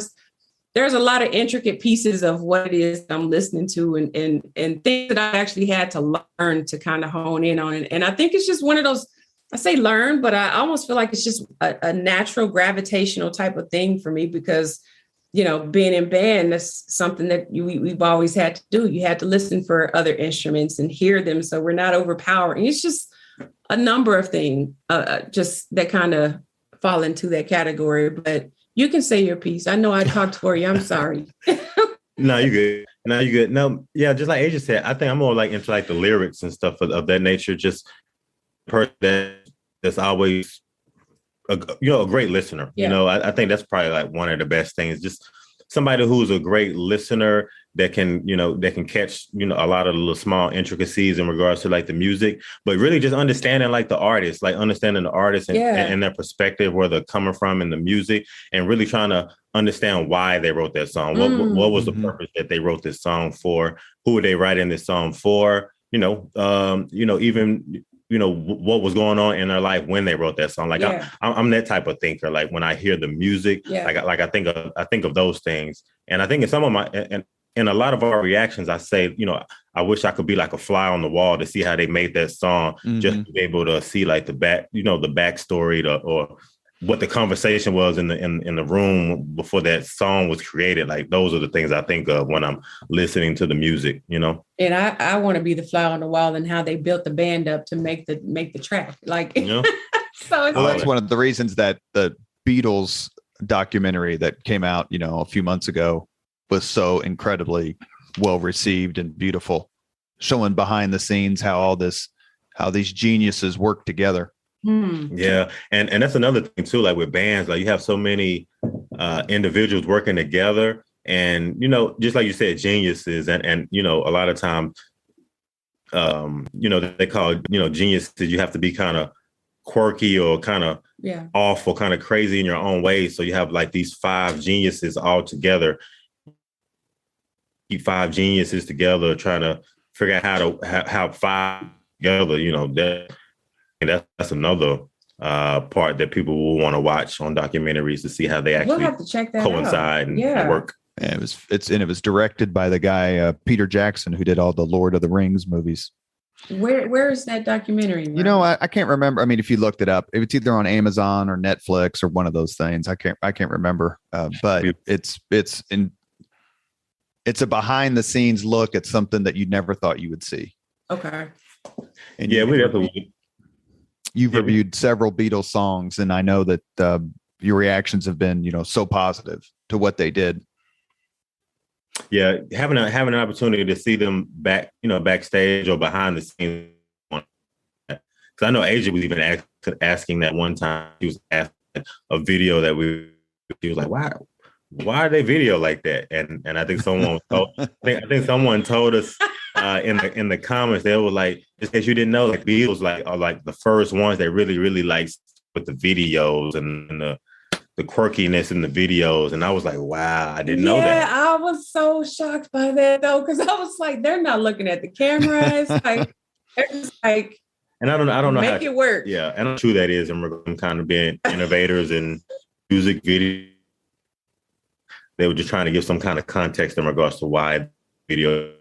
there's a lot of intricate pieces of what it is I'm listening to and things that I actually had to learn to kind of hone in on. And I think it's just one of those I say learn, but I almost feel like it's just a natural gravitational type of thing for me because, being in band, that's something that we've always had to do. You had to listen for other instruments and hear them. So we're not overpowering. It's just a number of things just that kind of fall into that category. But you can say your piece. I know I talked for you. I'm sorry. No, you good. No, you good. No, yeah, just like Asia said, I think I'm more like into like the lyrics and stuff of that nature. Just person that's always a great listener. Yeah. I think that's probably like one of the best things. Just somebody who's a great listener that can catch a lot of the little small intricacies in regards to like the music, but really just understanding like the artist, like understanding the artist and their perspective, where they're coming from in the music, and really trying to understand why they wrote that song. What was the purpose that they wrote this song for? Who were they writing this song for? Even what was going on in their life when they wrote that song. Like I'm that type of thinker. Like when I hear the music, like I think of those things. And I think in some of my and in a lot of our reactions, I say, I wish I could be like a fly on the wall to see how they made that song, just to be able to see like the backstory or what the conversation was in the room before that song was created. Like those are the things I think of when I'm listening to the music, And I want to be the fly on the wall and how they built the band up to make the track. Like, so that's one of the reasons that the Beatles documentary that came out, a few months ago was so incredibly well received and beautiful, showing behind the scenes how these geniuses work together. Yeah. And that's another thing too, like with bands, like you have so many individuals working together and, just like you said, geniuses and a lot of times, they call, geniuses, you have to be kind of quirky or kind of off or kind of crazy in your own way. So you have like these 5 geniuses all together, keep 5 geniuses together, trying to figure out how 5 together, that's another part that people will want to watch on documentaries to see how they actually have to check that coincide and work. And it was directed by the guy Peter Jackson, who did all the Lord of the Rings movies. Where is that documentary? I can't remember. I mean, if you looked it up, it's either on Amazon or Netflix or one of those things. I can't remember. But it's a behind the scenes look at something that you never thought you would see. Okay. And we definitely. You've reviewed several Beatles songs, and I know that your reactions have been, so positive to what they did. Yeah, having an opportunity to see them backstage or behind the scenes. Because I know Asia was even asking that one time. She was asking a video that she was like, why are they video like that? And I think someone I think someone told us in the comments, they were like, just in case you didn't know, like Beatles are like the first ones that really, really liked with the videos and the quirkiness in the videos. And I was like, wow, I didn't know that. I was so shocked by that though, because I was like, they're not looking at the cameras. Like they're just like, and I don't know make it work. Yeah, and how true that is in kind of being innovators in music video. They were just trying to give some kind of context in regards to why video.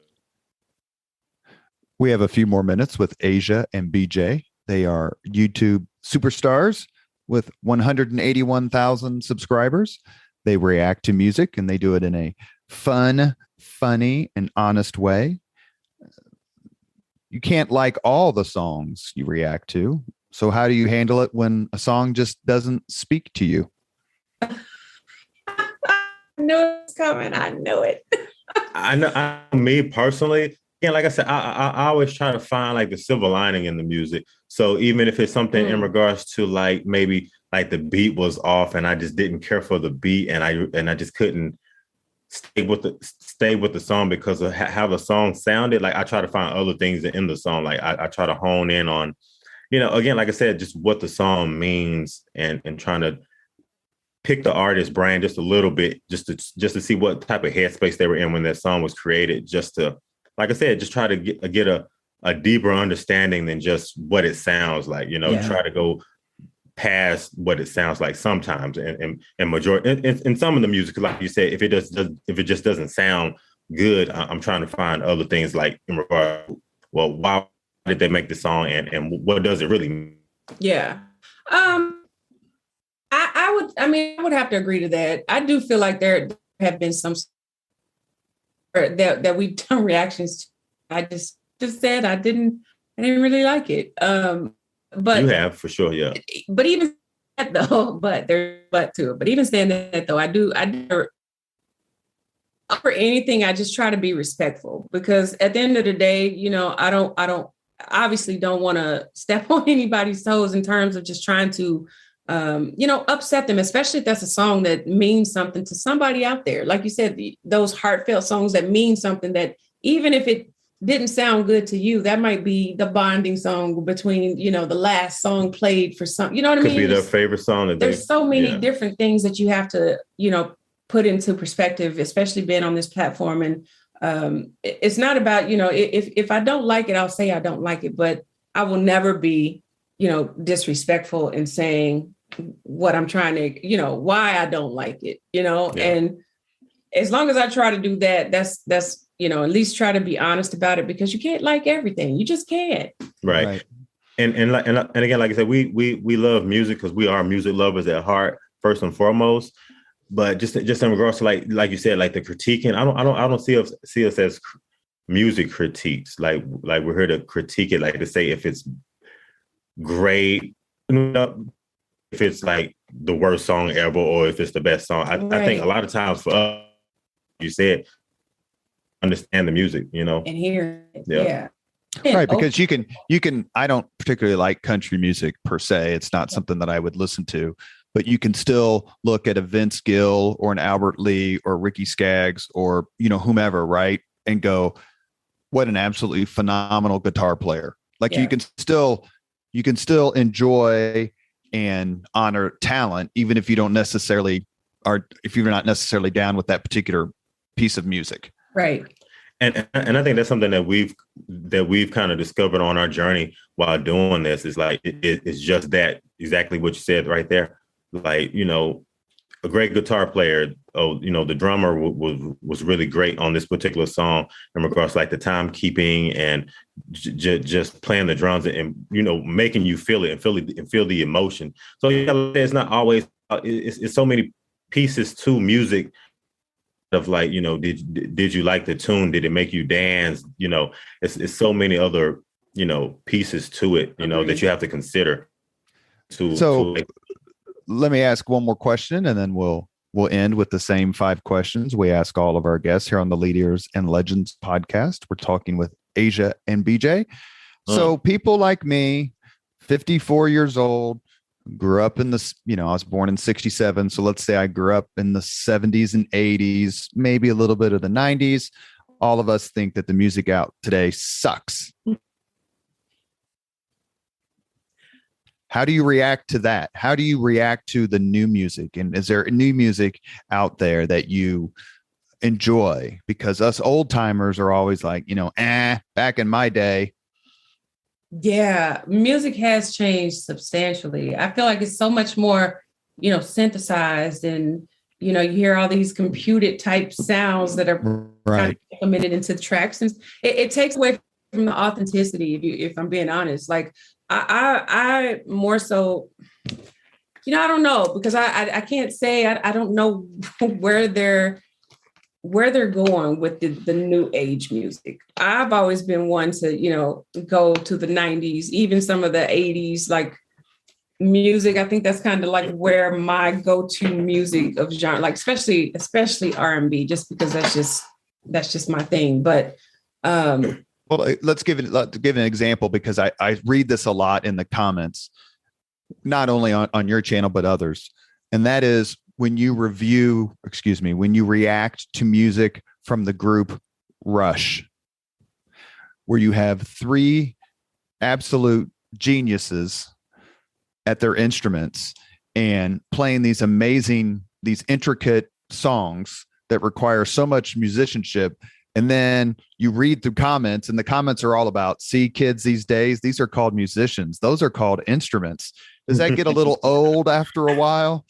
We have a few more minutes with Asia and BJ. They are YouTube superstars with 181,000 subscribers. They react to music and they do it in a fun, funny, and honest way. You can't like all the songs you react to. So how do you handle it when a song just doesn't speak to you? I knew it was coming. I knew it. I know. Me personally, like I said, I always try to find like the silver lining in the music. So even if it's something in regards to like maybe like the beat was off and I just didn't care for the beat and I just couldn't stay with the song because of how the song sounded. Like I try to find other things in the song. Like I try to hone in on, again, like I said, just what the song means and trying to pick the artist's brain just a little bit, just to see what type of headspace they were in when that song was created. Just to, like I said, just try to get a deeper understanding than just what it sounds like. Try to go past what it sounds like sometimes, and majority in some of the music, like you said, if it just doesn't sound good, I'm trying to find other things like in regard, well, why did they make the song and what does it really mean? Yeah. I would have to agree to that. I do feel like there have been some that we've done reactions to. I just said I didn't really like it. But you have for sure, yeah. But even that though, but there's but to it. But even saying that though, I do for anything, I just try to be respectful, because at the end of the day, I don't obviously don't want to step on anybody's toes in terms of just trying to upset them, especially if that's a song that means something to somebody out there. Like you said, those heartfelt songs that mean something, that even if it didn't sound good to you, that might be the bonding song between, the last song played for some, you know what I mean? Could be their favorite song. There's so many different things that you have to, put into perspective, especially being on this platform. And it's not about, if I don't like it, I'll say I don't like it, but I will never be, disrespectful in saying what I'm trying to, why I don't like it, and as long as I try to do that, that's, at least try to be honest about it, because you can't like everything. You just can't. Right. And again, like I said, we love music because we are music lovers at heart, first and foremost. But just in regards to like you said, like the critiquing, I don't see us as music critiques. Like we're here to critique it, like to say if it's great, if it's like the worst song ever, or if it's the best song. I think a lot of times for us, you said, understand the music, and hear it. Yeah. Right, because you can. I don't particularly like country music per se. It's not something that I would listen to. But you can still look at a Vince Gill or an Albert Lee or Ricky Skaggs or, whomever, right? And go, what an absolutely phenomenal guitar player. Like you can still enjoy and honor talent, even if you don't necessarily if you're not necessarily down with that particular piece of music. Right. And I think that's something that we've kind of discovered on our journey while doing this, is like, it's just that, exactly what you said right there. Like, a great guitar player. The drummer was really great on this particular song in regards to like the timekeeping and just playing the drums and making you feel it and feel the emotion. So it's not always it's so many pieces to music of like, did you like the tune? Did it make you dance? It's so many other pieces to it that you have to consider. Let me ask one more question, and then we'll end with the same 5 questions we ask all of our guests here on the Leaders and Legends podcast. We're talking with Asia and BJ. So people like me, 54 years old, grew up in this, I was born in 67. So let's say I grew up in the 70s and 80s, maybe a little bit of the 90s. All of us think that the music out today sucks. How do you react to that? How do you react to the new music? And is there new music out there that you enjoy? Because us old timers are always like, back in my day. Yeah, music has changed substantially. I feel like it's so much more, synthesized, and, you hear all these computed type sounds that are kind of implemented into the tracks. And it takes away from the authenticity, if I'm being honest. Like, I more so, I don't know, because I can't say, I don't know where they're going with the new age music. I've always been one to, go to the 90s, even some of the 80s, like music. I think that's kind of like where my go-to music of genre, like especially R&B, just because that's just my thing. But well, let's give an example, because I read this a lot in the comments, not only on your channel, but others. And that is when you react to music from the group Rush, where you have 3 absolute geniuses at their instruments and playing these intricate songs that require so much musicianship. And then you read through comments, and the comments are all about, see, kids these days, these are called musicians. Those are called instruments. Does that get a little old after a while?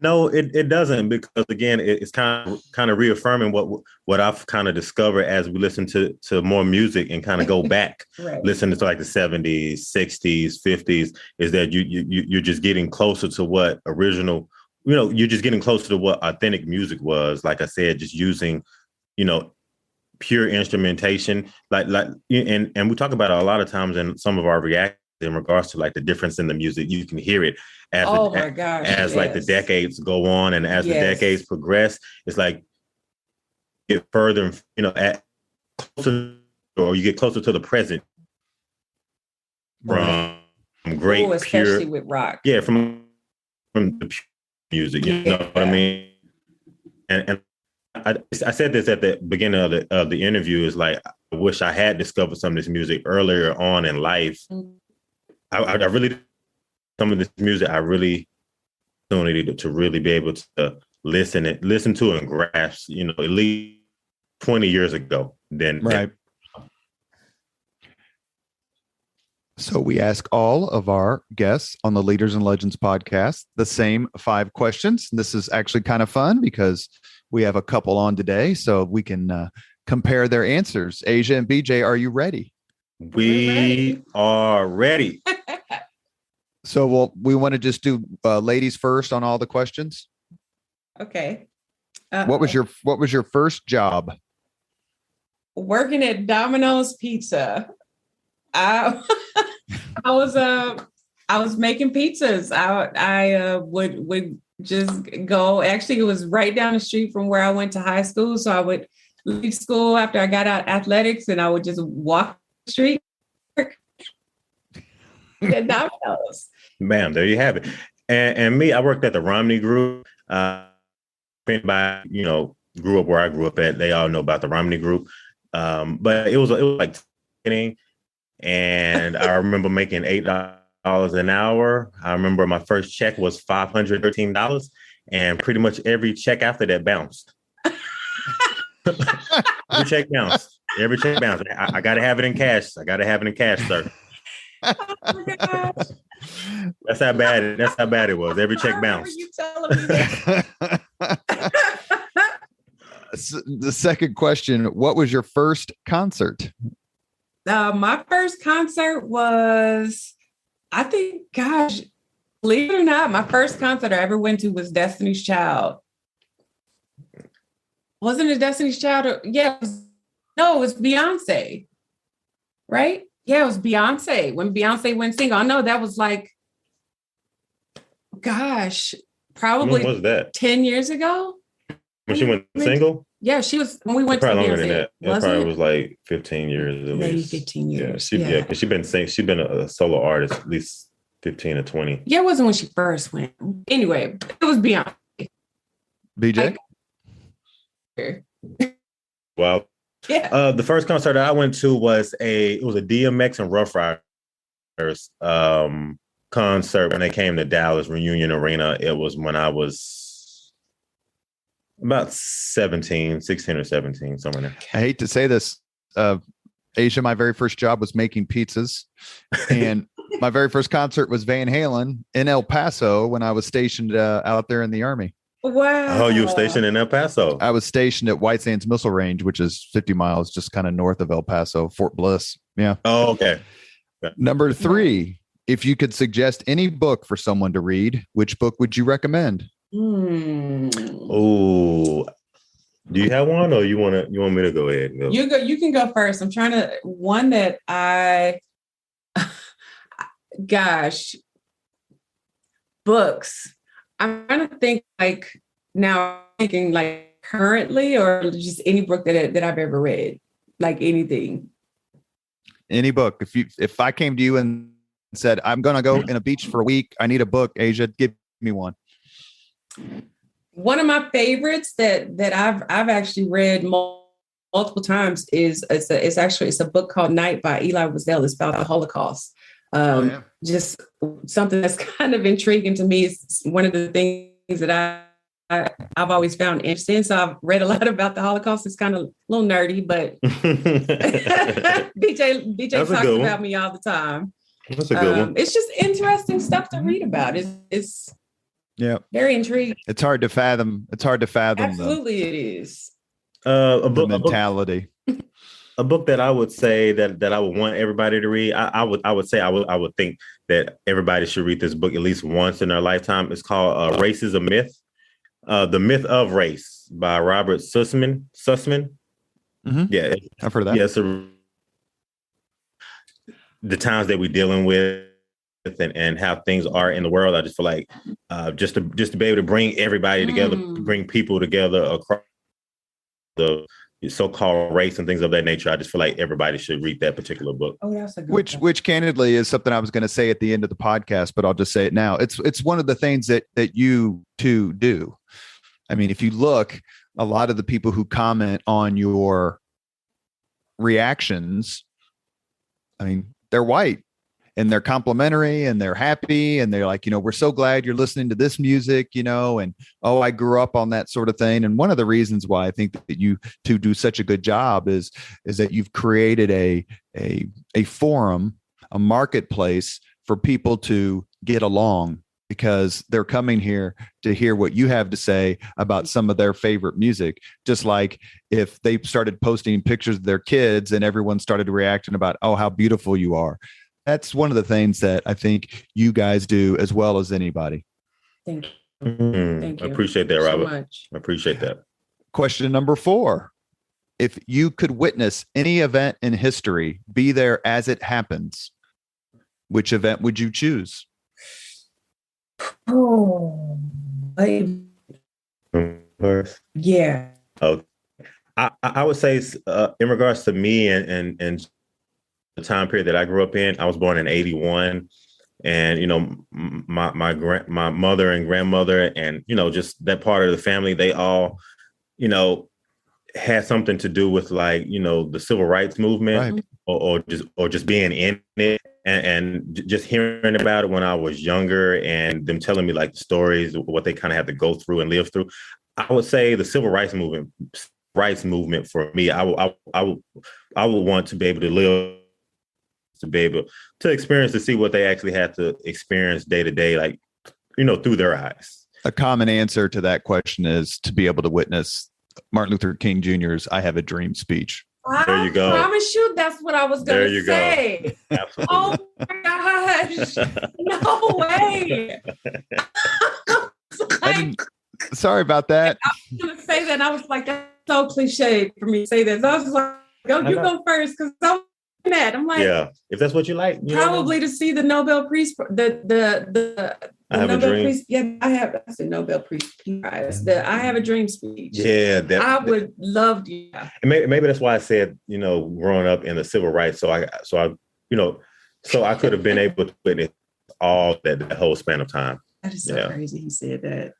No, it doesn't, because again, it's kind of reaffirming what I've kind of discovered as we listen to more music and kind of go back, Right. listening to like the 70s, 60s, 50s, is that you're just getting closer to what original, you're just getting closer to what authentic music was. Like I said, just using, pure instrumentation, and we talk about it a lot of times in some of our reactions in regards to like the difference in the music. You can hear it as like the decades go on, and as the decades progress, it's like get further, at closer, or you get closer to the present from great especially pure with rock. Yeah, from the pure music. You know what I mean? And I said this at the beginning of the interview, is like, I wish I had discovered some of this music earlier on in life. Mm-hmm. I really, some of this music, I really needed to really be able to listen to and grasp, at least 20 years ago. Right. So we ask all of our guests on the Leaders and Legends podcast the same 5 questions. This is actually kind of fun because we have a couple on today, so we can compare their answers. Asia and BJ, are you ready? We are ready. So we want to just do ladies first on all the questions. Okay. What was your first job? Working at Domino's Pizza. I was making pizzas. I would just go. Actually, it was right down the street from where I went to high school. So I would leave school after I got out athletics, and I would just walk the street at Domino's. Bam, there you have it. And me, I worked at the Romney Group. Anybody, grew up where I grew up at, they all know about the Romney Group. But it was like and I remember making $8 an hour. I remember my first check was $513, and pretty much every check after that bounced. Every check bounced. I got to have it in cash. Sir. Oh my gosh. That's how bad it was. Every check bounced. You telling me that? The second question, what was your first concert? My first concert was, I think, gosh, believe it or not, my first concert I ever went to was Destiny's Child. Wasn't it Destiny's Child? It was Beyonce. Right? Yeah, it was Beyonce. When Beyonce went single. I know that was like, gosh, probably when was that? 10 years ago. When she went single? Yeah, she was, when we went to probably Beyonce. Longer than that. It probably was like 15 years at maybe least. 15 years. Yeah, because she's been a solo artist at least 15 or 20. Yeah, it wasn't when she first went. Anyway, it was Beyonce. BJ? Well, yeah. The first concert I went to was a DMX and Rough Riders concert when they came to Dallas Reunion Arena. It was when I was about 16 or 17, somewhere there. I hate to say this, Asia, my very first job was making pizzas, and my very first concert was Van Halen in El Paso when I was stationed out there in the Army. Wow. Oh, you were stationed in El Paso? I was stationed at White Sands Missile Range, which is 50 miles just kind of north of El Paso, Fort Bliss. Yeah. Oh, okay. Number 3, if you could suggest any book for someone to read, which book would you recommend? Oh, do you have one, or you want me to go ahead and go? You can go first. I'm trying to, one that gosh, books. I'm trying to think like now, thinking like currently, or just any book that I've ever read, like anything. Any book. If I came to you and said, I'm going to go in a beach for a week, I need a book, Asia, give me one. One of my favorites that I've actually read multiple times is it's a book called Night by Elie Wiesel. It's about the Holocaust. Just something that's kind of intriguing to me. It's one of the things that I've always found interesting. So I've read a lot about the Holocaust. It's kind of a little nerdy, but BJ talks about me all the time. That's a good one. It's just interesting stuff to read about. It's Yeah. Very intrigued. It's hard to fathom. Absolutely, it is. A The book, mentality. a book that I would say that I would want everybody to read. I would think that everybody should read this book at least once in their lifetime. It's called "Race is a Myth," "The Myth of Race" by Robert Sussman. Mm-hmm. Yeah, I've heard of that. yeah. So the times that we're dealing with and how things are in the world, I just feel like just to be able to bring everybody together, bring people together across the so-called race and things of that nature. I just feel like everybody should read that particular book. Oh, that's a good one. Which candidly is something I was going to say at the end of the podcast, but I'll just say it now. It's one of the things that you two do. I mean, if you look, a lot of the people who comment on your reactions, I mean, they're white and they're complimentary and they're happy and they're like, we're so glad you're listening to this music, and oh, I grew up on that sort of thing. And one of the reasons why I think that you two do such a good job is that you've created a forum, a marketplace for people to get along, because they're coming here to hear what you have to say about some of their favorite music. Just like if they started posting pictures of their kids and everyone started reacting about, oh, how beautiful you are. That's one of the things that I think you guys do as well as anybody. Thank you. Thank you. I appreciate that, Robert. So much. I appreciate that. Question number 4. If you could witness any event in history, be there as it happens, which event would you choose? Oh, yeah. Oh, I would say in regards to me and the time period that I grew up in, I was born in 81, and my mother and grandmother and just that part of the family, they all had something to do with the civil rights movement, right, or just being in it. And just hearing about it when I was younger and them telling me like the stories, what they kind of had to go through and live through, I would say the civil rights movement for me, I would want to be able to live, to be able to experience, to see what they actually had to experience day to day, like, through their eyes. A common answer to that question is to be able to witness Martin Luther King Jr.'s "I Have a Dream" speech. There you go. I promise you that's what I was going to say. Go. Absolutely. Oh my gosh. No way. Sorry about that. I was going to say that. I was like, that's so cliche for me to say that. So I was like, you go first, because I'm mad. I'm like, yeah, if that's what you like. Probably to see the Nobel Peace, the I Have Nobel a Dream. Peace. Yeah, I said Nobel Peace Prize. The I Have a Dream speech. Yeah, I would love to. Yeah. Maybe that's why I said, growing up in the civil rights, so I could have been able to witness all that whole span of time. That is so crazy. He said that.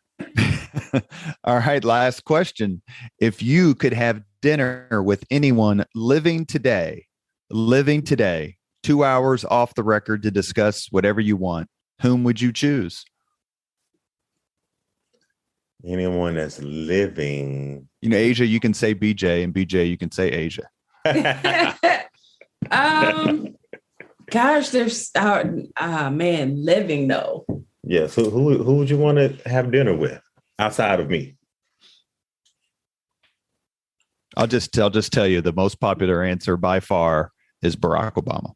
All right, last question. If you could have dinner with anyone living today, 2 hours off the record to discuss whatever you want, whom would you choose? Anyone that's living. Asia, you can say BJ, and BJ, you can say Asia. Gosh, there's man, living though. Yeah. So who would you want to have dinner with outside of me? I'll just tell you the most popular answer by far is Barack Obama.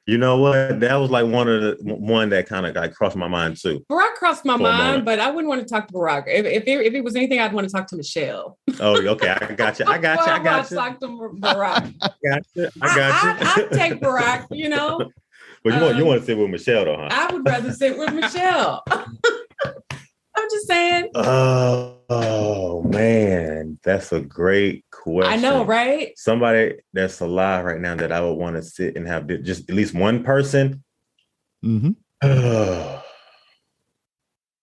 You know what? That was like one that kind of crossed my mind too. Barack crossed my mind, but I wouldn't want to talk to Barack. If it was anything, I'd want to talk to Michelle. Oh, okay. I got you. I got you. Talk to Barack. I got you. I'd take Barack. But you want to sit with Michelle though, huh? I would rather sit with Michelle. I'm just saying. Oh man, that's a great question. I know, right? Somebody that's alive right now that I would want to sit and have just at least one person. Mm-hmm.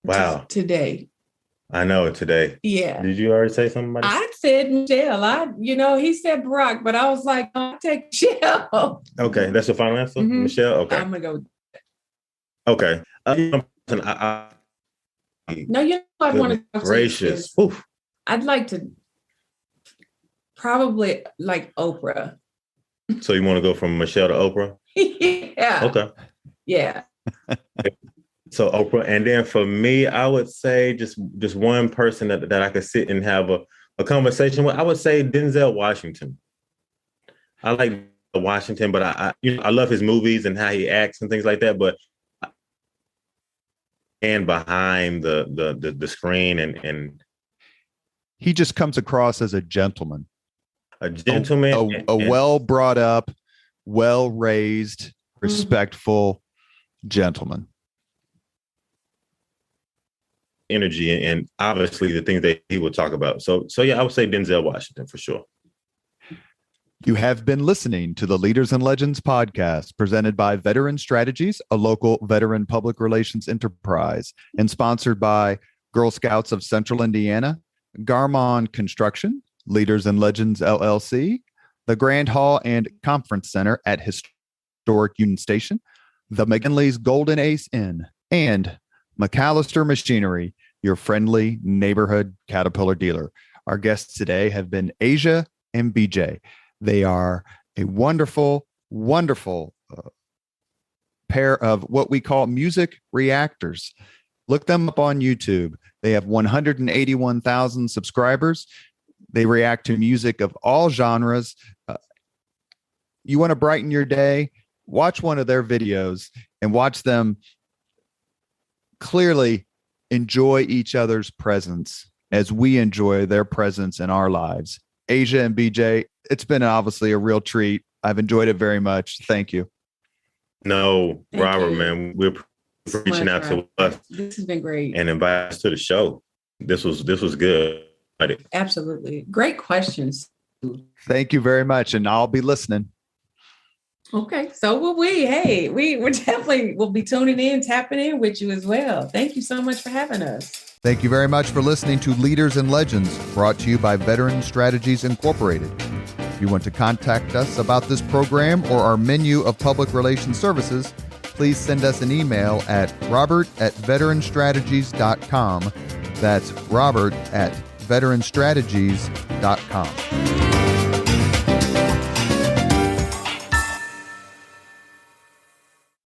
Wow. Today. I know today. Yeah. Did you already say something? I said Michelle. He said Barack, but I was like, I'll take Michelle. Okay, that's your final answer, Michelle. Okay, I'm gonna go. Okay. No, I'd want to talk gracious. to. I'd like to probably like Oprah. So you want to go from Michelle to Oprah? Yeah. Okay. Yeah. So Oprah, and then for me, I would say just one person that I could sit and have a conversation with. I would say Denzel Washington. I like Washington, but I love his movies and how he acts and things like that. But and behind the screen and he just comes across as a gentleman, a well brought up, well raised, respectful gentleman. Energy and obviously the things that he would talk about. So yeah, I would say Denzel Washington for sure. You have been listening to the Leaders and Legends podcast presented by Veteran Strategies, a local veteran public relations enterprise, and sponsored by Girl Scouts of Central Indiana, Garmon Construction, Leaders and Legends LLC, the Grand Hall and Conference Center at Historic Union Station, the McGinley's Golden Ace Inn, and McAllister Machinery, your friendly neighborhood Caterpillar dealer. Our guests today have been Asia and BJ. They are a wonderful, wonderful pair of what we call music reactors. Look them up on YouTube. They have 181,000 subscribers. They react to music of all genres. You want to brighten your day? Watch one of their videos and watch them clearly enjoy each other's presence as we enjoy their presence in our lives. Asia and BJ, it's been obviously a real treat. I've enjoyed it very much. Thank you. No, Thank Robert, you. man, we're reaching out to us. This has been great. And invite us to the show. This was good. Absolutely. Great questions. Thank you very much. And I'll be listening. Okay. So will we. Hey, we're definitely will be tuning in, tapping in with you as well. Thank you so much for having us. Thank you very much for listening to Leaders and Legends, brought to you by Veteran Strategies Incorporated. If you want to contact us about this program or our menu of public relations services, please send us an email at robert@veteranstrategies.com. That's robert@veteranstrategies.com.